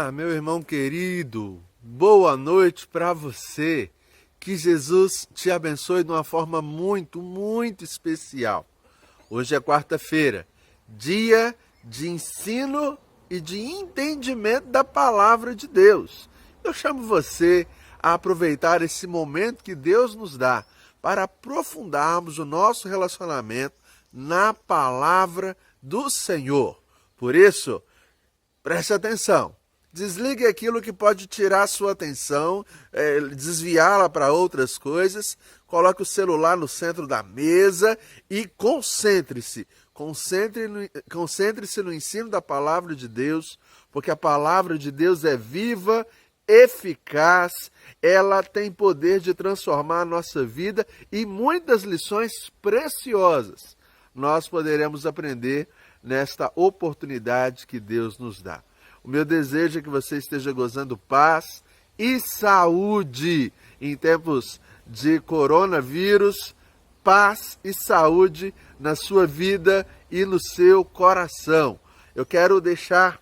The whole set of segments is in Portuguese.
Olá, meu irmão querido, boa noite para você. Que Jesus te abençoe de uma forma muito especial. Hoje é quarta-feira, dia de ensino e de entendimento da palavra de Deus. Eu chamo você a aproveitar esse momento que Deus nos dá para aprofundarmos o nosso relacionamento na palavra do Senhor. Por isso, preste atenção. Desligue aquilo que pode tirar a sua atenção, desviá-la para outras coisas. Coloque o celular no centro da mesa e concentre-se. Concentre-se no ensino da palavra de Deus, porque a palavra de Deus é viva, eficaz, ela tem poder de transformar a nossa vida e muitas lições preciosas nós poderemos aprender nesta oportunidade que Deus nos dá. O meu desejo é que você esteja gozando paz e saúde em tempos de coronavírus, paz e saúde na sua vida e no seu coração. Eu quero deixar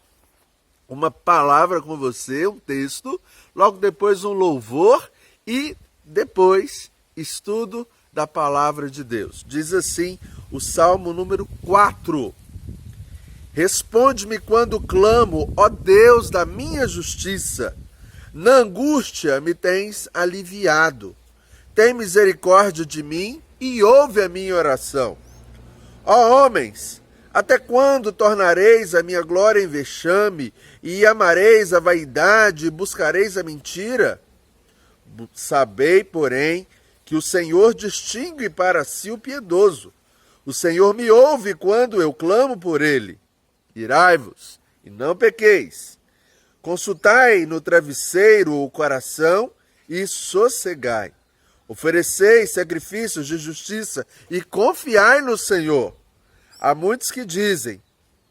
uma palavra com você, um texto, logo depois um louvor e depois estudo da palavra de Deus. Diz assim o Salmo número 4. Responde-me quando clamo, ó Deus da minha justiça. Na angústia me tens aliviado. Tem misericórdia de mim e ouve a minha oração. Ó homens, até quando tornareis a minha glória em vexame e amareis a vaidade e buscareis a mentira? Sabei, porém, que o Senhor distingue para si o piedoso. O Senhor me ouve quando eu clamo por ele. Irai-vos, e não pequeis. Consultai no travesseiro o coração e sossegai. Oferecei sacrifícios de justiça e confiai no Senhor. Há muitos que dizem,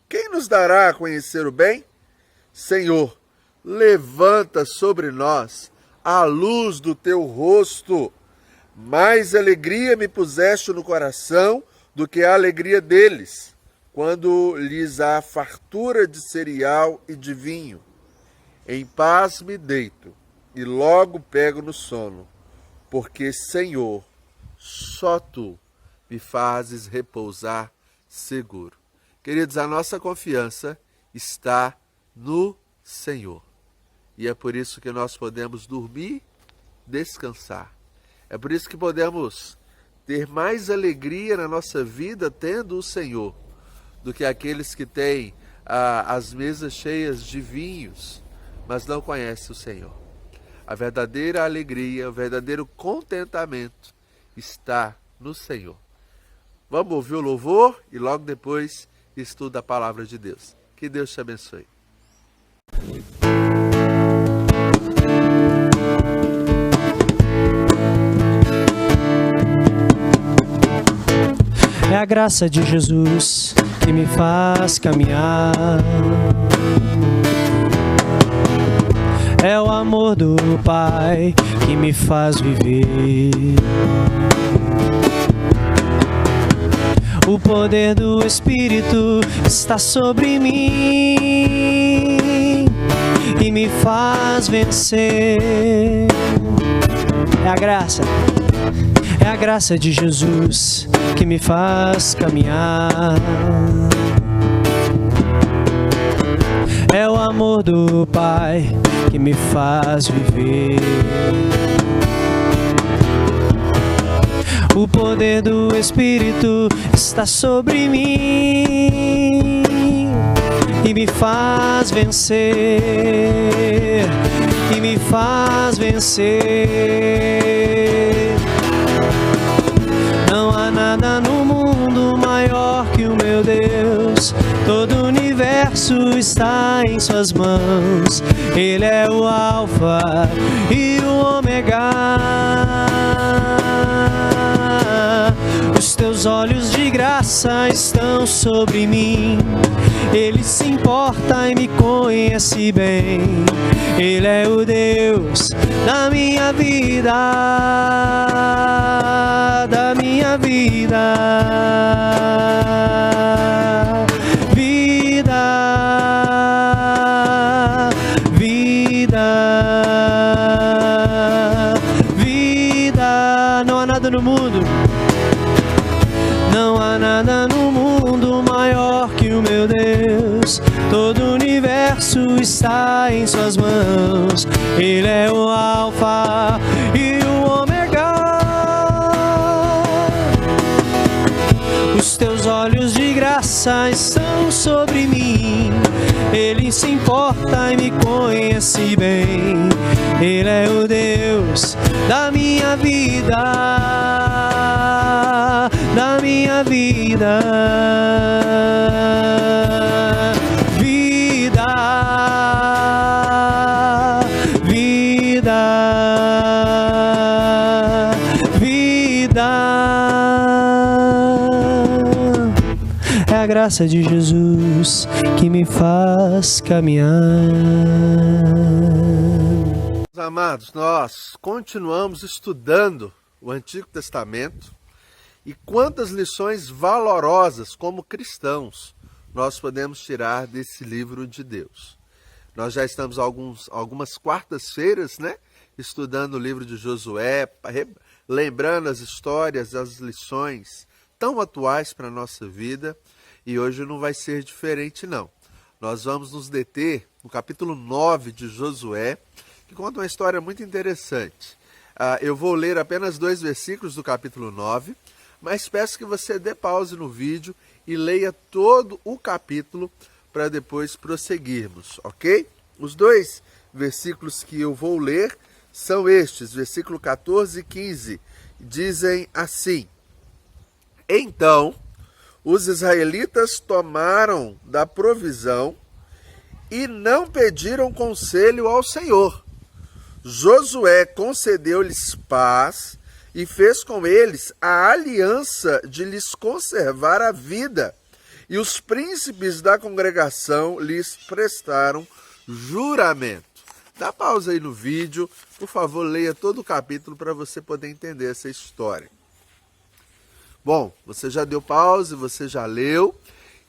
quem nos dará a conhecer o bem? Senhor, levanta sobre nós a luz do teu rosto. Mais alegria me puseste no coração do que a alegria deles, quando lhes há fartura de cereal e de vinho. Em paz me deito e logo pego no sono, porque, Senhor, só Tu me fazes repousar seguro. Queridos, a nossa confiança está no Senhor. E é por isso que nós podemos dormir, descansar. É por isso que podemos ter mais alegria na nossa vida tendo o Senhor, do que aqueles que têm as mesas cheias de vinhos, mas não conhecem o Senhor. A verdadeira alegria, o verdadeiro contentamento está no Senhor. Vamos ouvir o louvor e logo depois estuda a palavra de Deus. Que Deus te abençoe. É a graça de Jesus que me faz caminhar. É o amor do Pai que me faz viver. O poder do Espírito está sobre mim e me faz vencer. É a graça de Jesus que me faz caminhar. É o amor do Pai que me faz viver. O poder do Espírito está sobre mim e me faz vencer. E me faz vencer. Não há nada no mundo maior que o meu Deus. Todo o universo está em suas mãos. Ele é o Alfa e o Ômega. Os teus olhos de graça estão sobre mim. Ele se importa e me conhece bem. Ele é o Deus da minha vida, da minha vida. Vida, mundo. Não há nada no mundo maior que o meu Deus. Todo o universo está em suas mãos. Ele é o Alfa e o Ômega. Os teus olhos de graça estão sobre mim. Ele se importa e me conhece bem. Ele é o Deus da minha vida, da minha vida. Vida, vida, vida. É a graça de Jesus que me faz caminhar. Amados, nós continuamos estudando o Antigo Testamento e quantas lições valorosas como cristãos nós podemos tirar desse livro de Deus. Nós já estamos algumas quartas-feiras, estudando o livro de Josué, lembrando as histórias, as lições tão atuais para a nossa vida, e hoje não vai ser diferente não. Nós vamos nos deter no capítulo 9 de Josué, que conta uma história muito interessante. Eu vou ler apenas 2 versículos do capítulo 9, mas peço que você dê pause no vídeo e leia todo o capítulo para depois prosseguirmos, ok? Os 2 versículos que eu vou ler são estes, versículo 14 e 15, dizem assim: Então os israelitas tomaram da provisão e não pediram conselho ao Senhor. Josué concedeu-lhes paz e fez com eles a aliança de lhes conservar a vida. E os príncipes da congregação lhes prestaram juramento. Dá pausa aí no vídeo, por favor, leia todo o capítulo para você poder entender essa história. Bom, você já deu pause, você já leu,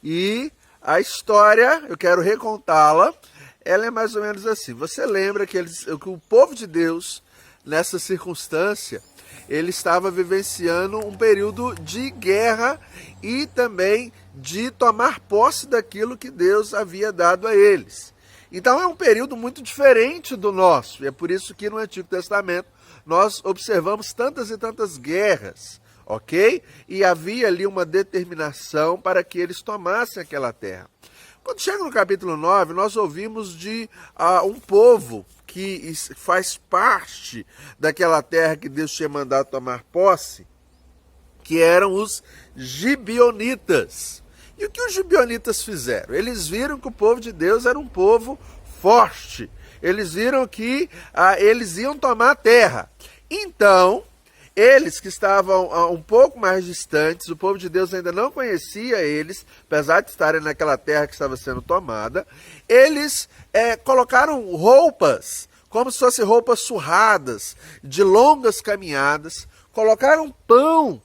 e a história, eu quero recontá-la. Ela é mais ou menos assim. Você lembra que o povo de Deus, nessa circunstância, ele estava vivenciando um período de guerra e também de tomar posse daquilo que Deus havia dado a eles. Então é um período muito diferente do nosso. E é por isso que no Antigo Testamento nós observamos tantas e tantas guerras, ok? E havia ali uma determinação para que eles tomassem aquela terra. Quando chega no capítulo 9, nós ouvimos de um povo que faz parte daquela terra que Deus tinha mandado tomar posse, que eram os gibeonitas. E o que os gibeonitas fizeram? Eles viram que o povo de Deus era um povo forte. Eles viram que eles iam tomar a terra. Então, eles que estavam um pouco mais distantes, o povo de Deus ainda não conhecia eles, apesar de estarem naquela terra que estava sendo tomada, eles colocaram roupas, como se fossem roupas surradas, de longas caminhadas, colocaram pão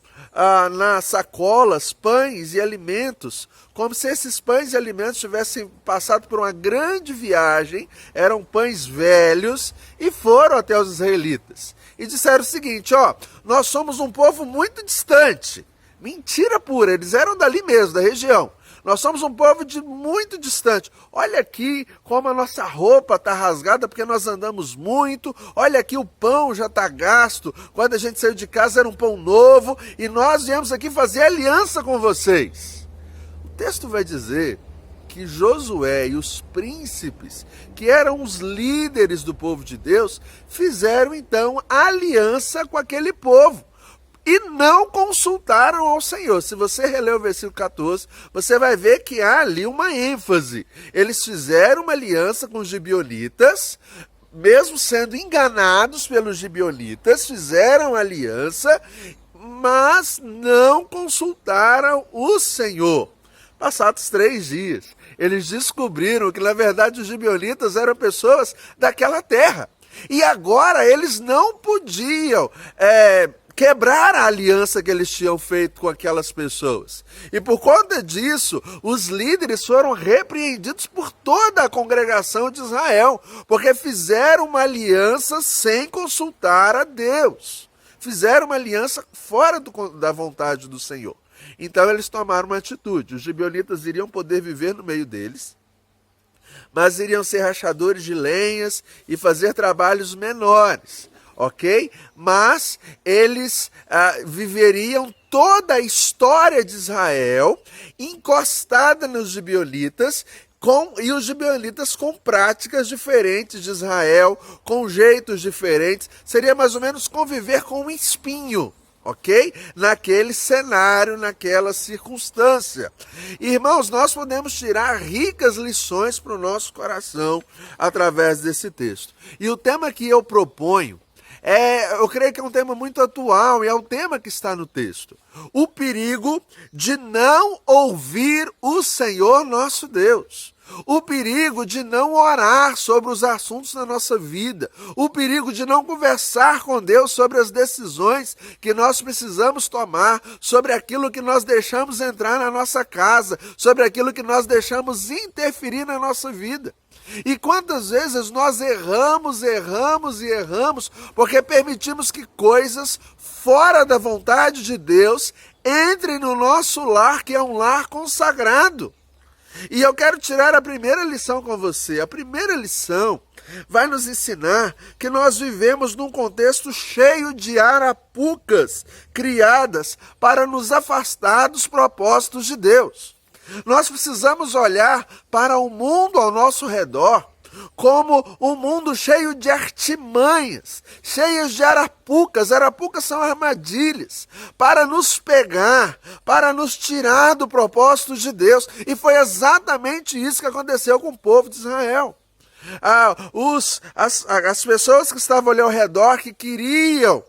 nas sacolas, pães e alimentos, como se esses pães e alimentos tivessem passado por uma grande viagem, eram pães velhos, e foram até os israelitas. E disseram o seguinte: nós somos um povo muito distante. Mentira pura, eles eram dali mesmo, da região. Nós somos um povo muito distante. Olha aqui como a nossa roupa está rasgada porque nós andamos muito. Olha aqui, o pão já está gasto. Quando a gente saiu de casa era um pão novo e nós viemos aqui fazer aliança com vocês. O texto vai dizer que Josué e os príncipes, que eram os líderes do povo de Deus, fizeram então aliança com aquele povo e não consultaram ao Senhor. Se você reler o versículo 14, você vai ver que há ali uma ênfase. Eles fizeram uma aliança com os gibeonitas, mesmo sendo enganados pelos gibeonitas, fizeram aliança, mas não consultaram o Senhor. Passados 3 dias, eles descobriram que, na verdade, os gibeonitas eram pessoas daquela terra. E agora eles não podiam quebrar a aliança que eles tinham feito com aquelas pessoas. E por conta disso, os líderes foram repreendidos por toda a congregação de Israel, porque fizeram uma aliança sem consultar a Deus. fizeram uma aliança fora da vontade do Senhor. Então eles tomaram uma atitude. Os gibeonitas iriam poder viver no meio deles, mas iriam ser rachadores de lenhas e fazer trabalhos menores, ok? Mas eles viveriam toda a história de Israel encostada nos gibeonitas, e os gibeonitas com práticas diferentes de Israel, com jeitos diferentes. Seria mais ou menos conviver com um espinho, ok? Naquele cenário, naquela circunstância. Irmãos, nós podemos tirar ricas lições para o nosso coração através desse texto. E o tema que eu proponho eu creio que é um tema muito atual e é um tema que está no texto. O perigo de não ouvir o Senhor nosso Deus. O perigo de não orar sobre os assuntos da nossa vida. O perigo de não conversar com Deus sobre as decisões que nós precisamos tomar, sobre aquilo que nós deixamos entrar na nossa casa, sobre aquilo que nós deixamos interferir na nossa vida. E quantas vezes nós erramos porque permitimos que coisas fora da vontade de Deus entrem no nosso lar, que é um lar consagrado. E eu quero tirar a primeira lição com você. A primeira lição vai nos ensinar que nós vivemos num contexto cheio de arapucas criadas para nos afastar dos propósitos de Deus. Nós precisamos olhar para o mundo ao nosso redor como um mundo cheio de artimanhas, cheias de arapucas. Arapucas são armadilhas para nos pegar, para nos tirar do propósito de Deus. E foi exatamente isso que aconteceu com o povo de Israel. As pessoas que estavam ali ao redor, que queriam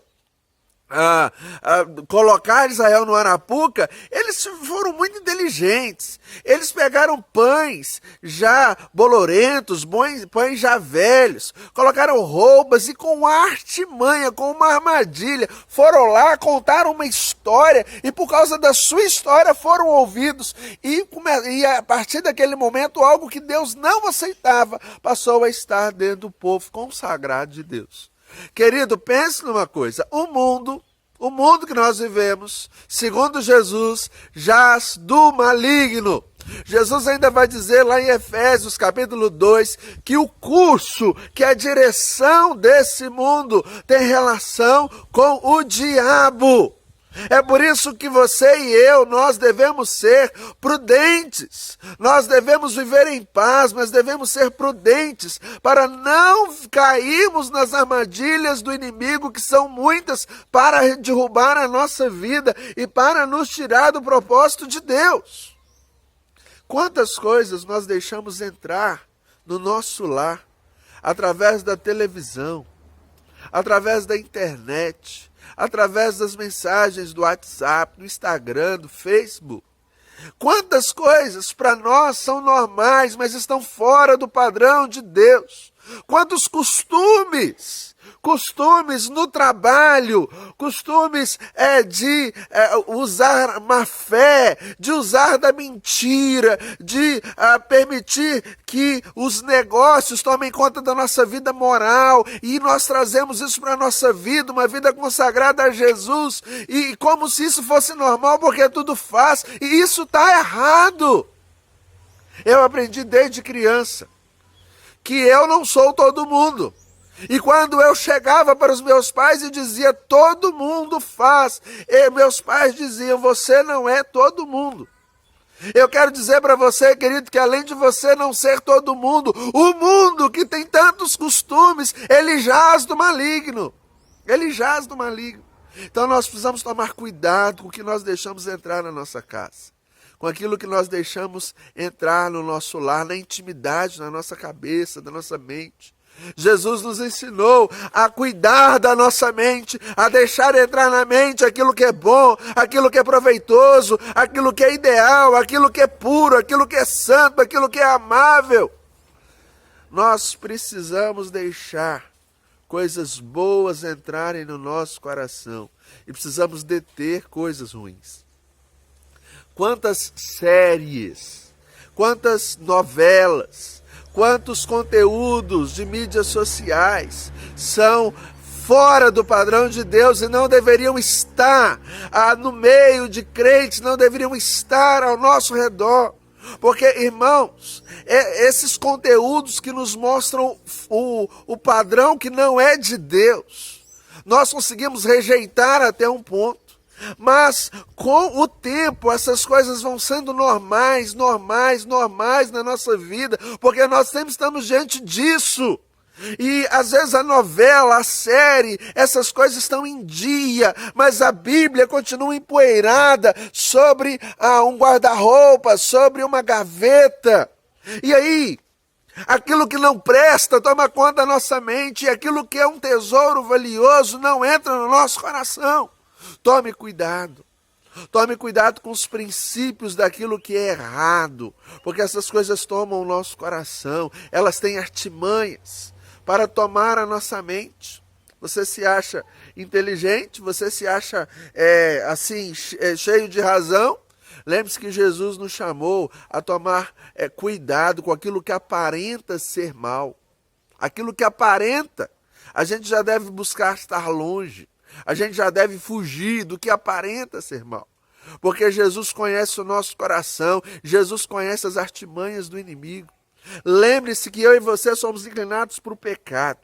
colocar Israel no arapuca, eles foram muito inteligentes. Eles pegaram pães já bolorentos, pães já velhos, colocaram roubas e com artimanha, com uma armadilha, foram lá, contaram uma história e por causa da sua história foram ouvidos. E a partir daquele momento, algo que Deus não aceitava passou a estar dentro do povo consagrado de Deus. Querido, pense numa coisa, o mundo que nós vivemos, segundo Jesus, jaz do maligno. Jesus ainda vai dizer lá em Efésios capítulo 2, que o curso, que a direção desse mundo tem relação com o diabo. É por isso que você e eu, nós devemos ser prudentes. Nós devemos viver em paz, mas devemos ser prudentes para não cairmos nas armadilhas do inimigo, que são muitas, para derrubar a nossa vida e para nos tirar do propósito de Deus. Quantas coisas nós deixamos entrar no nosso lar através da televisão, através da internet, através das mensagens do WhatsApp, do Instagram, do Facebook. Quantas coisas para nós são normais, mas estão fora do padrão de Deus. Quantos costumes no trabalho, costumes de usar má fé, de usar da mentira, de permitir que os negócios tomem conta da nossa vida moral, e nós trazemos isso para a nossa vida, uma vida consagrada a Jesus, e como se isso fosse normal, porque tudo faz, e isso está errado. Eu aprendi desde criança que eu não sou todo mundo. E quando eu chegava para os meus pais e dizia, todo mundo faz, e meus pais diziam, você não é todo mundo. Eu quero dizer para você, querido, que além de você não ser todo mundo, o mundo que tem tantos costumes, ele jaz do maligno. Ele jaz do maligno. Então nós precisamos tomar cuidado com o que nós deixamos entrar na nossa casa, com aquilo que nós deixamos entrar no nosso lar, na intimidade, na nossa cabeça, da nossa mente. Jesus nos ensinou a cuidar da nossa mente, a deixar entrar na mente aquilo que é bom, aquilo que é proveitoso, aquilo que é ideal, aquilo que é puro, aquilo que é santo, aquilo que é amável. Nós precisamos deixar coisas boas entrarem no nosso coração e precisamos deter coisas ruins. Quantas séries, quantas novelas, quantos conteúdos de mídias sociais são fora do padrão de Deus e não deveriam estar no meio de crentes, não deveriam estar ao nosso redor. Porque, irmãos, esses conteúdos que nos mostram o padrão que não é de Deus, nós conseguimos rejeitar até um ponto. Mas com o tempo essas coisas vão sendo normais na nossa vida, porque nós sempre estamos diante disso. E às vezes a novela, a série, essas coisas estão em dia, mas a Bíblia continua empoeirada sobre um guarda-roupa, sobre uma gaveta. E aí, aquilo que não presta toma conta da nossa mente, e aquilo que é um tesouro valioso não entra no nosso coração. Tome cuidado. Tome cuidado com os princípios daquilo que é errado, porque essas coisas tomam o nosso coração, elas têm artimanhas para tomar a nossa mente. Você se acha inteligente, você se acha cheio de razão. Lembre-se que Jesus nos chamou a tomar cuidado com aquilo que aparenta ser mal. Aquilo que aparenta, a gente já deve buscar estar longe. A gente já deve fugir do que aparenta ser mal. Porque Jesus conhece o nosso coração, Jesus conhece as artimanhas do inimigo. Lembre-se que eu e você somos inclinados para o pecado.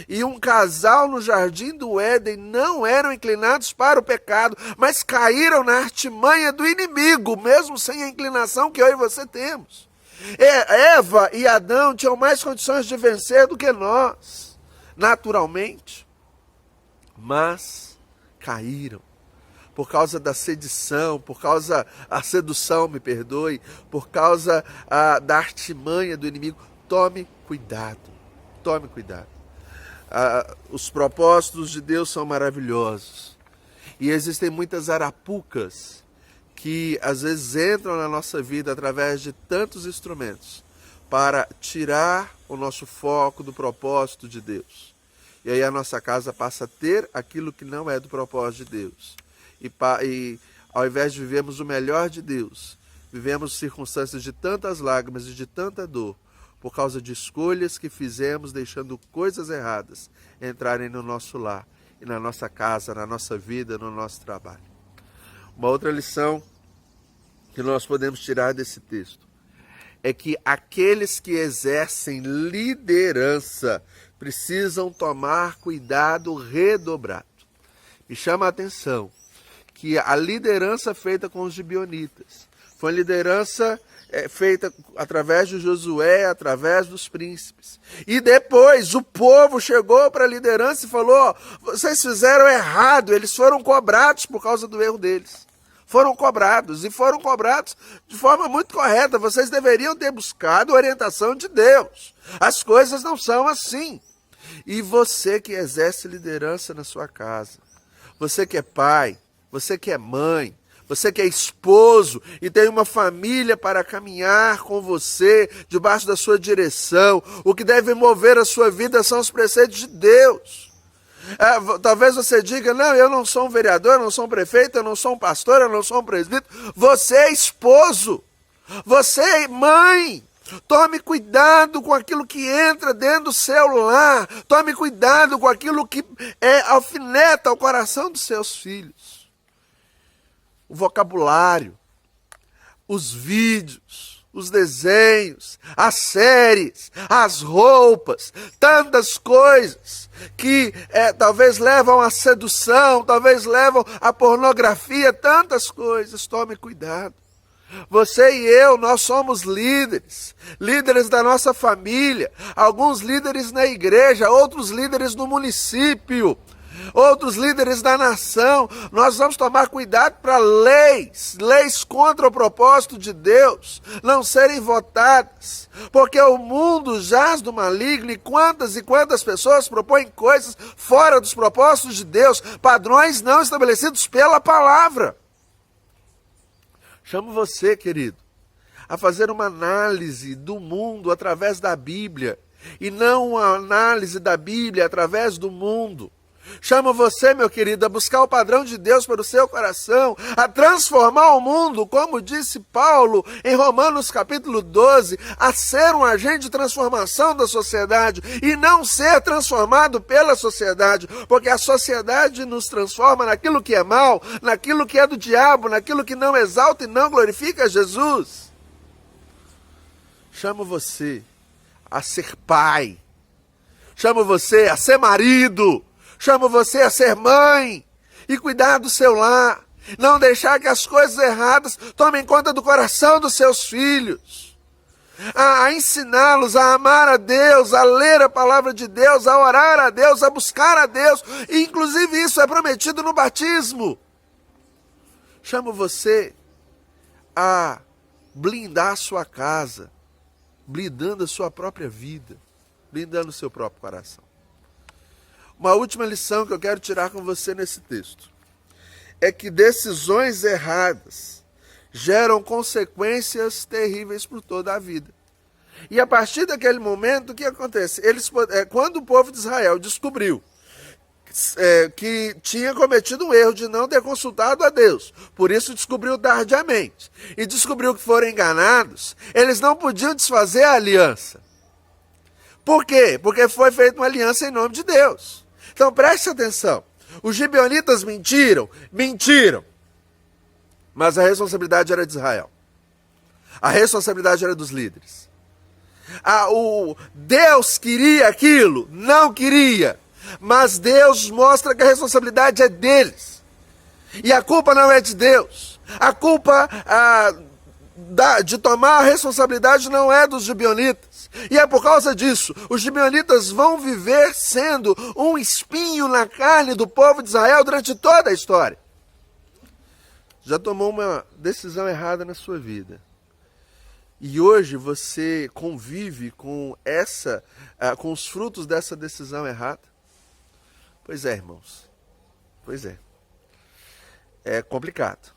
E um casal no jardim do Éden não eram inclinados para o pecado, mas caíram na artimanha do inimigo, mesmo sem a inclinação que eu e você temos. Eva e Adão tinham mais condições de vencer do que nós, naturalmente. Mas caíram por causa da sedição, por causa a sedução, me perdoe, por causa da artimanha do inimigo. Tome cuidado, tome cuidado. Os propósitos de Deus são maravilhosos e existem muitas arapucas que às vezes entram na nossa vida através de tantos instrumentos para tirar o nosso foco do propósito de Deus. E aí a nossa casa passa a ter aquilo que não é do propósito de Deus. E ao invés de vivermos o melhor de Deus, vivemos circunstâncias de tantas lágrimas e de tanta dor, por causa de escolhas que fizemos, deixando coisas erradas entrarem no nosso lar, e na nossa casa, na nossa vida, no nosso trabalho. Uma outra lição que nós podemos tirar desse texto é que aqueles que exercem liderança precisam tomar cuidado redobrado. Me chama a atenção que a liderança feita com os gibeonitas foi uma liderança feita através de Josué, através dos príncipes. E depois o povo chegou para a liderança e falou: vocês fizeram errado, eles foram cobrados por causa do erro deles. Foram cobrados, e foram cobrados de forma muito correta. Vocês deveriam ter buscado a orientação de Deus. As coisas não são assim. E você que exerce liderança na sua casa, você que é pai, você que é mãe, você que é esposo e tem uma família para caminhar com você, debaixo da sua direção, o que deve mover a sua vida são os preceitos de Deus. Talvez você diga: não, eu não sou um vereador, eu não sou um prefeito, eu não sou um pastor, eu não sou um presbítero. Você é esposo, você é mãe. Tome cuidado com aquilo que entra dentro do seu lar. Tome cuidado com aquilo que alfineta o coração dos seus filhos. O vocabulário, os vídeos, os desenhos, as séries, as roupas, tantas coisas que talvez levam à sedução, talvez levam à pornografia, tantas coisas. Tome cuidado. Você e eu, nós somos líderes da nossa família, alguns líderes na igreja, outros líderes no município, outros líderes da nação. Nós vamos tomar cuidado para leis contra o propósito de Deus não serem votadas, porque o mundo jaz do maligno e quantas pessoas propõem coisas fora dos propósitos de Deus, padrões não estabelecidos pela palavra. Chamo você, querido, a fazer uma análise do mundo através da Bíblia, e não uma análise da Bíblia através do mundo. Chamo você, meu querido, a buscar o padrão de Deus para o seu coração, a transformar o mundo, como disse Paulo em Romanos capítulo 12, a ser um agente de transformação da sociedade e não ser transformado pela sociedade, porque a sociedade nos transforma naquilo que é mal, naquilo que é do diabo, naquilo que não exalta e não glorifica Jesus. Chamo você a ser pai, chamo você a ser marido, chamo você a ser mãe e cuidar do seu lar. Não deixar que as coisas erradas tomem conta do coração dos seus filhos. A ensiná-los a amar a Deus, a ler a palavra de Deus, a orar a Deus, a buscar a Deus. E, inclusive isso é prometido no batismo. Chamo você a blindar a sua casa, blindando a sua própria vida, blindando o seu próprio coração. Uma última lição que eu quero tirar com você nesse texto é que decisões erradas geram consequências terríveis por toda a vida. E a partir daquele momento, o que acontece? Quando o povo de Israel descobriu que tinha cometido um erro de não ter consultado a Deus, por isso descobriu tardiamente, e descobriu que foram enganados, eles não podiam desfazer a aliança. Por quê? Porque foi feita uma aliança em nome de Deus. Então preste atenção, os gibeonitas mentiram, mas a responsabilidade era de Israel, a responsabilidade era dos líderes. O Deus queria aquilo, não queria, mas Deus mostra que a responsabilidade é deles, e a culpa não é de Deus, a culpa de tomar a responsabilidade não é dos gibeonitas. E é por causa disso, os gibeonitas vão viver sendo um espinho na carne do povo de Israel durante toda a história. Já tomou uma decisão errada na sua vida. E hoje você convive com os frutos dessa decisão errada? Pois é, irmãos. Pois é. É complicado.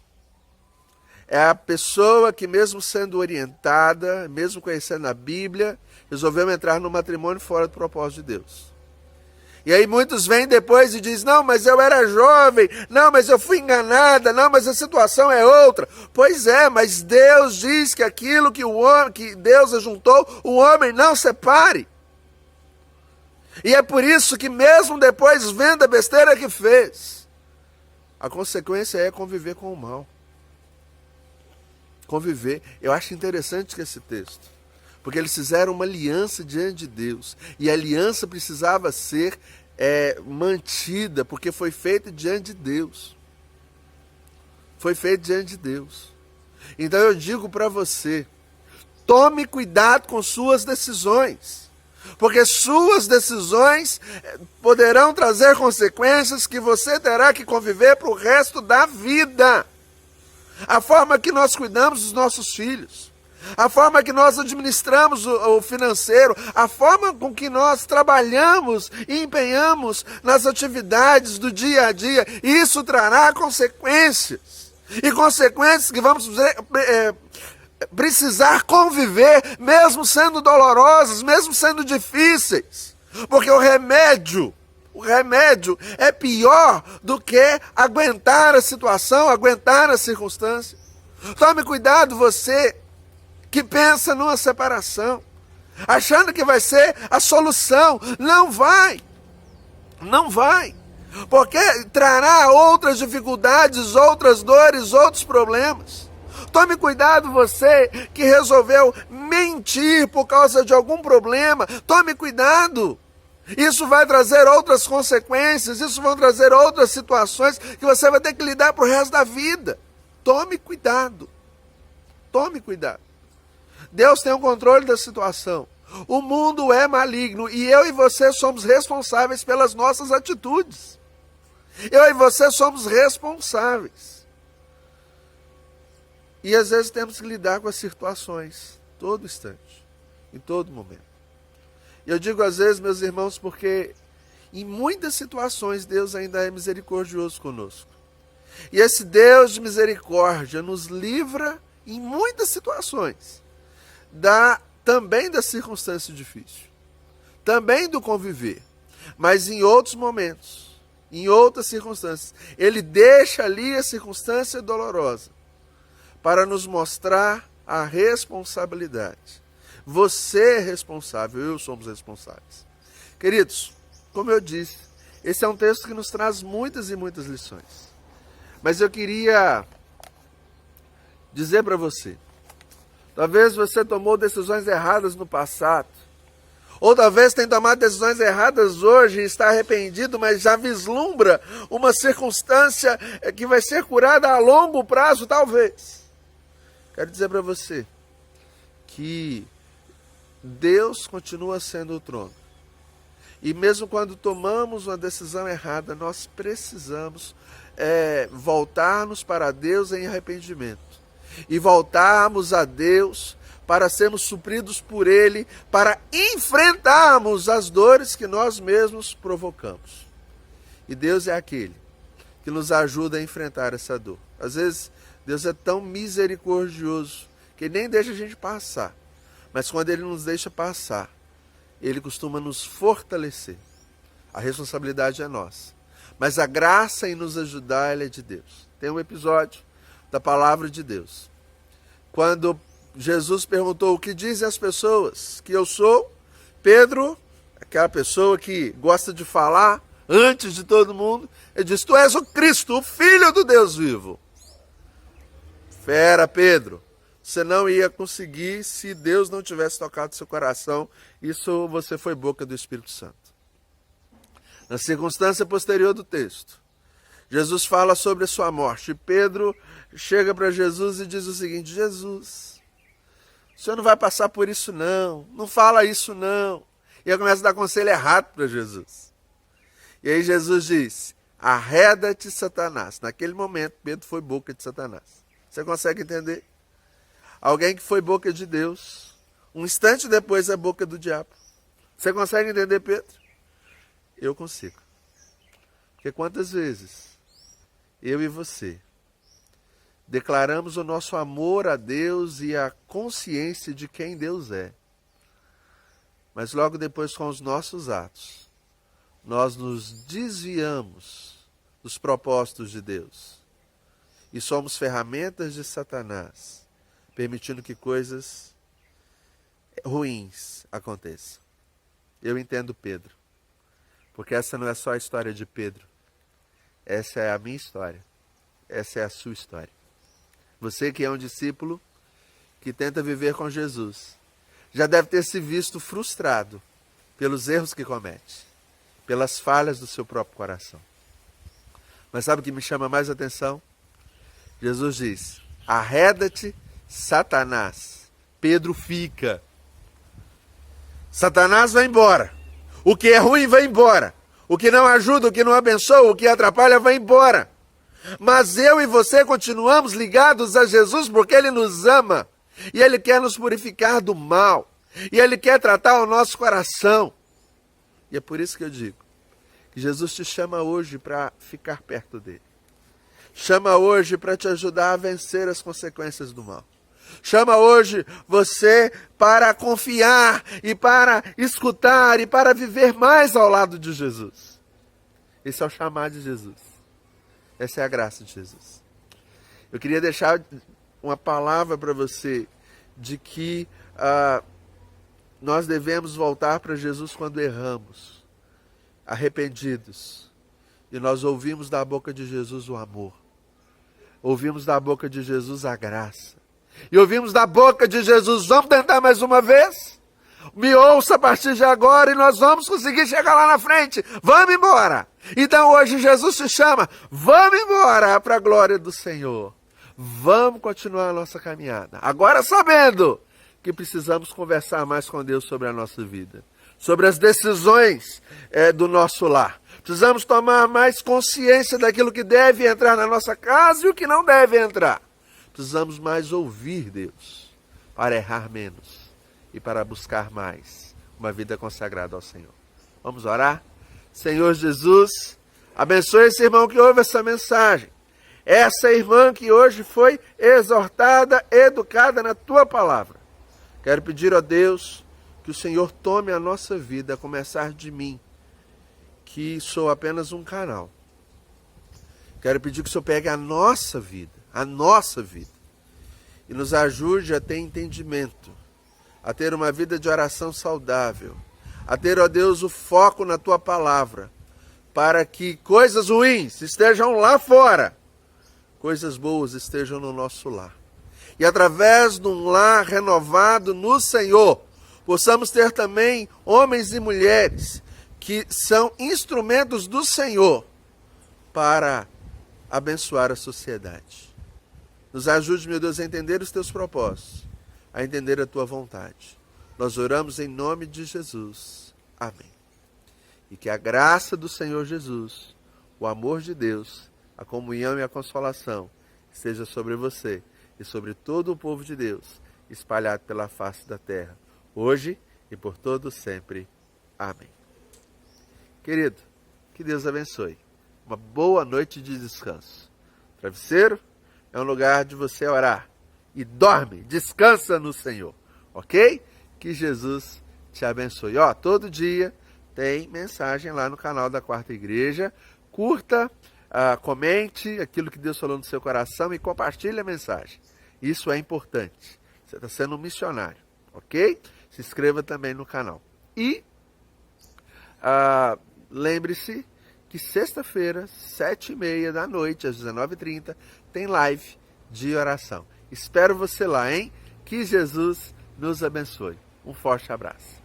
É a pessoa que, mesmo sendo orientada, mesmo conhecendo a Bíblia, resolveu entrar no matrimônio fora do propósito de Deus. E aí muitos vêm depois e dizem, não, mas eu era jovem, não, mas eu fui enganada, não, mas a situação é outra. Pois é, mas Deus diz que aquilo que Deus ajuntou, o homem não separe. E é por isso que mesmo depois vendo a besteira que fez, a consequência é conviver com o mal. Conviver. Eu acho interessante que esse texto, porque eles fizeram uma aliança diante de Deus, e a aliança precisava ser mantida, porque foi feita diante de Deus. Foi feita diante de Deus. Então eu digo para você, tome cuidado com suas decisões, porque suas decisões poderão trazer consequências que você terá que conviver para o resto da vida. A forma que nós cuidamos dos nossos filhos, a forma que nós administramos o financeiro, a forma com que nós trabalhamos e empenhamos nas atividades do dia a dia, isso trará consequências. E consequências que vamos precisar conviver, mesmo sendo dolorosas, mesmo sendo difíceis. Porque o remédio é pior do que aguentar a situação, aguentar a circunstância. Tome cuidado você que pensa numa separação, achando que vai ser a solução. Não vai. Não vai. Porque trará outras dificuldades, outras dores, outros problemas. Tome cuidado você que resolveu mentir por causa de algum problema. Tome cuidado. Isso vai trazer outras consequências, isso vai trazer outras situações que você vai ter que lidar pro resto da vida. Tome cuidado. Tome cuidado. Deus tem o controle da situação. O mundo é maligno e eu e você somos responsáveis pelas nossas atitudes. Eu e você somos responsáveis. E às vezes temos que lidar com as situações, todo instante, em todo momento. Eu digo às vezes, meus irmãos, porque em muitas situações Deus ainda é misericordioso conosco. E esse Deus de misericórdia nos livra em muitas situações, também da circunstância difícil, também do conviver, mas em outros momentos, em outras circunstâncias. Ele deixa ali a circunstância dolorosa para nos mostrar a responsabilidade. Você é responsável, eu somos responsáveis. Queridos, como eu disse, esse é um texto que nos traz muitas e muitas lições. Mas eu queria dizer para você, talvez você tomou decisões erradas no passado, ou talvez tenha tomado decisões erradas hoje e está arrependido, mas já vislumbra uma circunstância que vai ser curada a longo prazo, talvez. Quero dizer para você que Deus continua sendo o trono. E mesmo quando tomamos uma decisão errada, nós precisamos voltarmos para Deus em arrependimento. E voltarmos a Deus para sermos supridos por Ele, para enfrentarmos as dores que nós mesmos provocamos. E Deus é aquele que nos ajuda a enfrentar essa dor. Às vezes, Deus é tão misericordioso que nem deixa a gente passar. Mas quando Ele nos deixa passar, Ele costuma nos fortalecer. A responsabilidade é nossa. Mas a graça em nos ajudar, ela é de Deus. Tem um episódio da palavra de Deus, quando Jesus perguntou: o que dizem as pessoas que eu sou? Pedro, aquela pessoa que gosta de falar antes de todo mundo, ele disse: tu és o Cristo, o Filho do Deus vivo. Fera, Pedro, você não ia conseguir se Deus não tivesse tocado seu coração. Isso você foi boca do Espírito Santo. Na circunstância posterior do texto, Jesus fala sobre a sua morte. E Pedro chega para Jesus e diz o seguinte: Jesus, o senhor não vai passar por isso não, não fala isso não. E aí começa a dar conselho errado para Jesus. E aí Jesus diz: arreda-te, Satanás. Naquele momento, Pedro foi boca de Satanás. Você consegue entender? Alguém que foi boca de Deus, um instante depois é boca do diabo. Você consegue entender, Pedro? Eu consigo. Porque quantas vezes eu e você declaramos o nosso amor a Deus e a consciência de quem Deus é, mas logo depois, com os nossos atos, nós nos desviamos dos propósitos de Deus e somos ferramentas de Satanás, permitindo que coisas ruins aconteçam. Eu entendo Pedro, porque essa não é só a história de Pedro, essa é a minha história, essa é a sua história. Você que é um discípulo que tenta viver com Jesus, já deve ter se visto frustrado pelos erros que comete, pelas falhas do seu próprio coração. Mas sabe o que me chama mais atenção? Jesus diz: arreda-te, Satanás. Pedro fica. Satanás vai embora. O que é ruim vai embora. O que não ajuda, o que não abençoa, o que atrapalha vai embora. Mas eu e você continuamos ligados a Jesus porque Ele nos ama. E Ele quer nos purificar do mal. E Ele quer tratar o nosso coração. E é por isso que eu digo que Jesus te chama hoje para ficar perto dEle. Chama hoje para te ajudar a vencer as consequências do mal. Chama hoje você para confiar e para escutar e para viver mais ao lado de Jesus. Esse é o chamado de Jesus. Essa é a graça de Jesus. Eu queria deixar uma palavra para você de que nós devemos voltar para Jesus quando erramos, arrependidos. E nós ouvimos da boca de Jesus o amor. Ouvimos da boca de Jesus a graça. E ouvimos da boca de Jesus: vamos tentar mais uma vez? Me ouça a partir de agora e nós vamos conseguir chegar lá na frente. Vamos embora. Então hoje Jesus te chama: vamos embora para a glória do Senhor. Vamos continuar a nossa caminhada. Agora sabendo que precisamos conversar mais com Deus sobre a nossa vida, sobre as decisões do nosso lar. Precisamos tomar mais consciência daquilo que deve entrar na nossa casa e o que não deve entrar. Precisamos mais ouvir Deus para errar menos e para buscar mais uma vida consagrada ao Senhor. Vamos orar? Senhor Jesus, abençoe esse irmão que ouve essa mensagem. Essa irmã que hoje foi exortada, educada na Tua palavra. Quero pedir a Deus que o Senhor tome a nossa vida, a começar de mim, que sou apenas um canal, Quero pedir que o Senhor pegue a nossa vida, e nos ajude a ter entendimento, a ter uma vida de oração saudável, a ter, ó Deus, o foco na Tua palavra, para que coisas ruins estejam lá fora, coisas boas estejam no nosso lar. E através de um lar renovado no Senhor, possamos ter também homens e mulheres que são instrumentos do Senhor para abençoar a sociedade. Nos ajude, meu Deus, a entender os Teus propósitos, a entender a Tua vontade. Nós oramos em nome de Jesus. Amém. E que a graça do Senhor Jesus, o amor de Deus, a comunhão e a consolação esteja sobre você e sobre todo o povo de Deus, espalhado pela face da terra, hoje e por todo sempre. Amém. Querido, que Deus abençoe. Uma boa noite de descanso. Travesseiro é um lugar de você orar. E dorme, descansa no Senhor. Ok? Que Jesus te abençoe. Todo dia tem mensagem lá no canal da Quarta Igreja. Curta, comente aquilo que Deus falou no seu coração e compartilhe a mensagem. Isso é importante. Você está sendo um missionário. Ok? Se inscreva também no canal. E lembre-se que sexta-feira, 7h30 da noite, às 19h30, tem live de oração. Espero você lá, hein? Que Jesus nos abençoe. Um forte abraço.